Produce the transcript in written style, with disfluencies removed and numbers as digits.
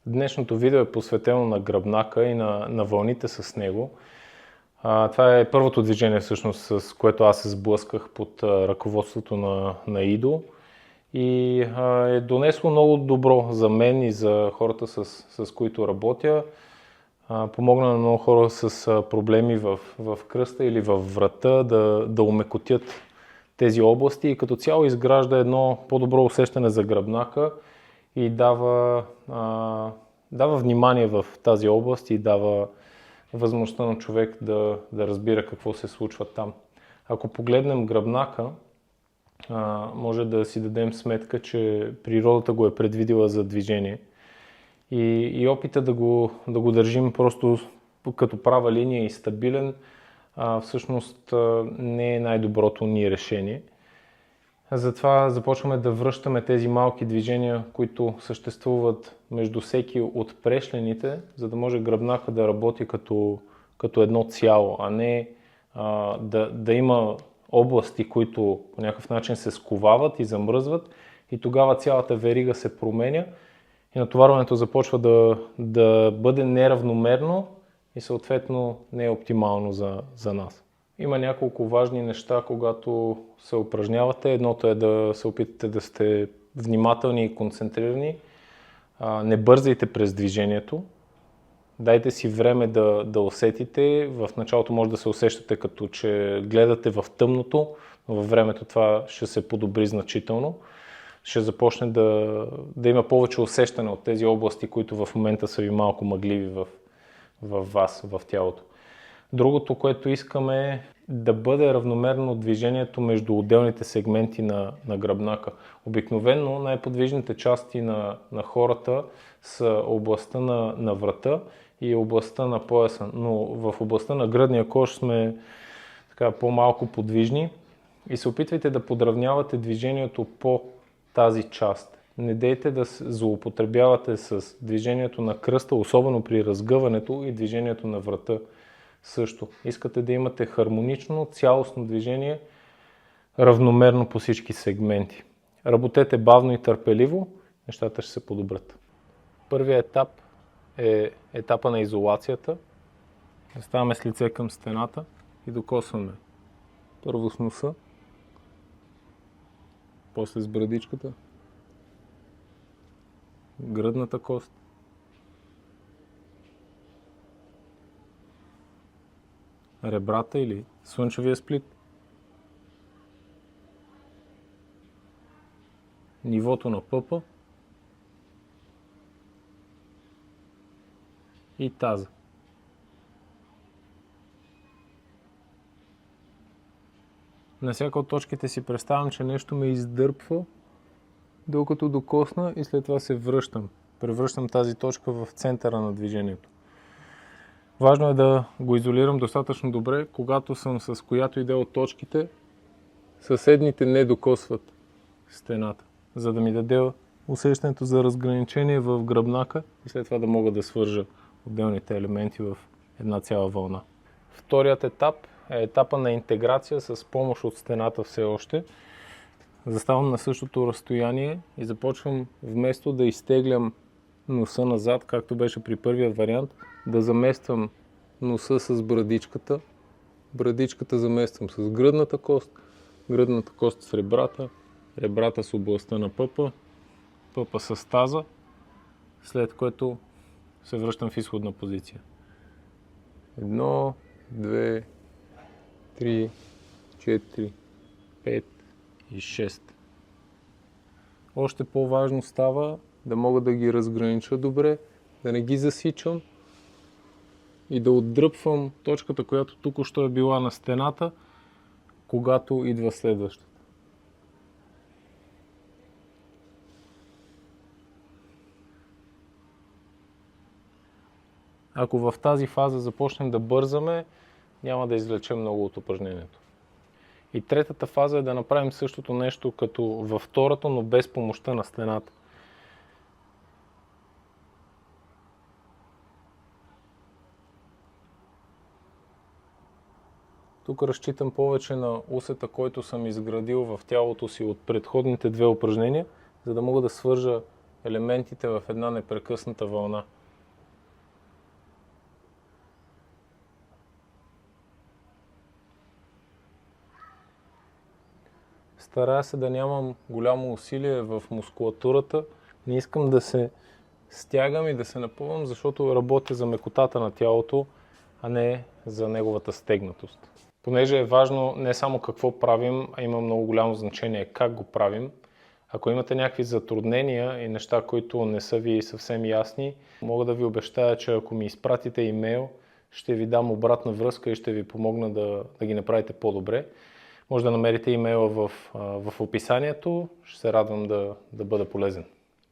Днешното видео е посветено на гръбнака и на вълните с него. Това е първото движение, всъщност, с което аз се сблъсках под ръководството на Идо и е донесло много добро за мен и за хората, с които работя. Помогна на много хора с проблеми в кръста или във врата да омекотят тези области и като цяло изгражда едно по-добро усещане за гръбнака и дава внимание в тази област и дава възможността на човек да разбира какво се случва там. Ако погледнем гръбнака, може да си дадем сметка, че природата го е предвидила за движение и опита да го държим просто като права линия и стабилен, всъщност не е най-доброто ни решение. Затова започваме да връщаме тези малки движения, които съществуват между всеки от прешлените, за да може гръбнака да работи като едно цяло, а не да има области, които по някакъв начин се сковават и замръзват и тогава цялата верига се променя и натоварването започва да бъде неравномерно и съответно не е оптимално за нас. Има няколко важни неща, когато се упражнявате. Едното е да се опитате да сте внимателни и концентрирани. Не бързайте през движението. Дайте си време да усетите. В началото може да се усещате като че гледате в тъмното, но във времето това ще се подобри значително. Ще започне да има повече усещане от тези области, които в момента са ви малко мъгливи в вас, в тялото. Другото, което искаме е да бъде равномерно движението между отделните сегменти на гръбнака. Обикновено най-подвижните части на хората са областта на врата и областта на пояса, но в областта на гръдния кош сме по-малко подвижни и се опитвайте да подравнявате движението по тази част. Не дейте да злоупотребявате с движението на кръста, особено при разгъването и движението на врата. Също. Искате да имате хармонично, цялостно движение, равномерно по всички сегменти. Работете бавно и търпеливо, нещата ще се подобрят. Първият етап е етапа на изолацията. Ставаме с лице към стената и докосваме първо с носа, после с брадичката, гръдната кост, ребрата или слънчевия сплит, нивото на пъпа и таза. На всяка от точките си представям, че нещо ме издърпва, докато докосна и след това се връщам. Превръщам тази точка в центъра на движението. Важно е да го изолирам достатъчно добре, когато съм с която иде от точките, съседните не докосват стената, за да ми даде усещането за разграничение в гръбнака и след това да мога да свържа отделните елементи в една цяла вълна. Вторият етап е етапа на интеграция с помощ от стената все още. Заставам на същото разстояние и започвам вместо да изтеглям носа назад, както беше при първия вариант, да замествам носа с брадичката. Брадичката замествам с гръдната кост с ребрата, ребрата с областта на пъпа, пъпа с таза, след което се връщам в изходна позиция. 1, 2, 3, 4, 5 и 6. Още по-важно става да мога да ги разгранича добре, да не ги засичам и да отдръпвам точката, която току-що е била на стената, когато идва следващата. Ако в тази фаза започнем да бързаме, няма да извлечем много от упражнението. И третата фаза е да направим същото нещо като във втората, но без помощта на стената. Тук разчитам повече на усета, който съм изградил в тялото си от предходните две упражнения, за да мога да свържа елементите в една непрекъсната вълна. Старая се да нямам голямо усилие в мускулатурата. Не искам да се стягам и да се напъвам, защото работя за мекотата на тялото, а не за неговата стегнатост. Понеже е важно не само какво правим, а има много голямо значение как го правим. Ако имате някакви затруднения и неща, които не са ви съвсем ясни, мога да ви обещая, че ако ми изпратите имейл, ще ви дам обратна връзка и ще ви помогна да ги направите по-добре. Може да намерите имейла в описанието. Ще се радвам да бъда полезен.